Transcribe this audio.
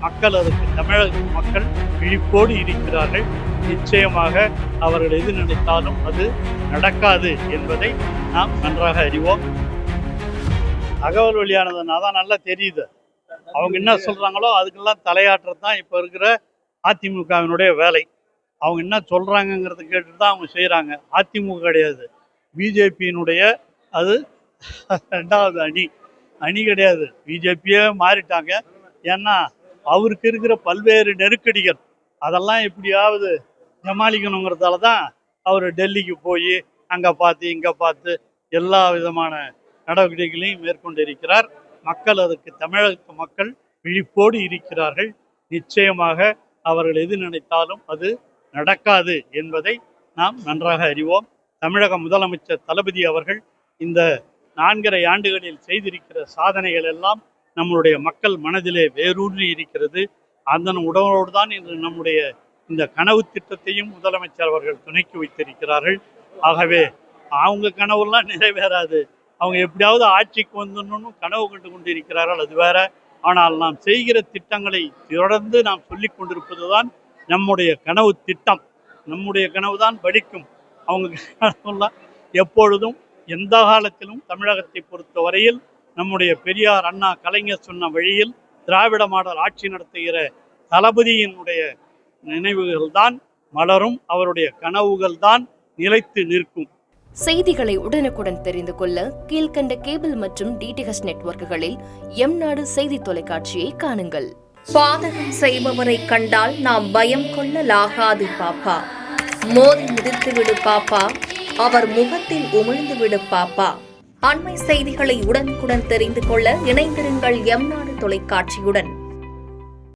மக்கள் அதற்கு தமிழக மக்கள் விழிப்போடு இருக்கிறார்கள். நிச்சயமாக அவர்கள் எது நினைத்தாலும் அது நடக்காது என்பதை நாம் நன்றாக அறிவோம். தகவல் வெளியானதுனால தான் நல்லா தெரியுது. அவங்க என்ன சொல்றாங்களோ அதுக்கெல்லாம் தலையாட்டுறது தான் இப்போ இருக்கிற அதிமுகவினுடைய வேலை. அவங்க என்ன சொல்றாங்கங்கிறத கேட்டுட்டு தான் அவங்க செய்கிறாங்க. அதிமுக கிடையாது, பிஜேபியினுடைய அது 2வது அணி கிடையாது. பிஜேபியே மாறிட்டாங்க. ஏன்னா அவருக்கு இருக்கிற பல்வேறு நெருக்கடிகள் அதெல்லாம் எப்படியாவது சமாளிக்கணுங்கிறதால தான் அவர் டெல்லிக்கு போய் அங்கே பார்த்து இங்கே பார்த்து எல்லா விதமான நடவடிக்கைகளையும் மேற்கொண்டு இருக்கிறார். மக்கள் அதற்கு தமிழக மக்கள் விழிப்போடு இருக்கிறார்கள். நிச்சயமாக அவர்கள் எது நினைத்தாலும் அது நடக்காது என்பதை நாம் நன்றாக அறிவோம். தமிழக முதலமைச்சர் தளபதி அவர்கள் இந்த 4.5 ஆண்டுகளில் செய்திருக்கிற சாதனைகள் எல்லாம் நம்முடைய மக்கள் மனதிலே வேரூன்றி இருக்கிறது. அதன் உடனோடு தான் இன்று நம்முடைய இந்த கனவு திட்டத்தையும் முதலமைச்சர் அவர்கள் துணைக்கி வைத்திருக்கிறார்கள். ஆகவே அவங்க கனவுலாம் நிறைவேறாது. அவங்க எப்படியாவது ஆட்சிக்கு வந்துடணும்னு கனவு கண்டு கொண்டிருக்கிறார்கள், அது வேற. ஆனால் நாம் செய்கிற திட்டங்களை தொடர்ந்து நாம் சொல்லி கொண்டிருப்பது தான் நம்முடைய கனவு திட்டம். நம்முடைய கனவு தான் பலிக்கும். அவங்க கனவுலாம் எப்பொழுதும் எந்த காலத்திலும் தமிழகத்தை பொறுத்த வரையில் நம்முடைய பெரியார், அண்ணா, கலைஞர் சொன்ன வழியில் திராவிட மாடல் ஆட்சி நடத்துகிற தளபதியினுடைய நினைவுகள் தான் மலரும். அவருடைய கனவுகள் தான் நிலைத்து நிற்கும். செய்திகளை உடனுக்குடன் தெரிந்து கொள்ள கீழ்கண்ட கேபிள் மற்றும் டிடிஹெச் நெட்வொர்க்குகளில் எம்நாடு செய்தி தொலைக்காட்சியை காணுங்கள். பாதகம் செய்பவரை கண்டால் நாம் பயம் கொள்ளலாகாது பாப்பா. மோதி மிதித்து விடு பாப்பா, அவர் முகத்தில் உமிழ்ந்து விடு பாப்பா. அண்மை செய்திகளை உடனுக்குடன் தெரிந்து கொள்ள இணைந்திருங்கள் எம்நாடு தொலைக்காட்சியுடன்.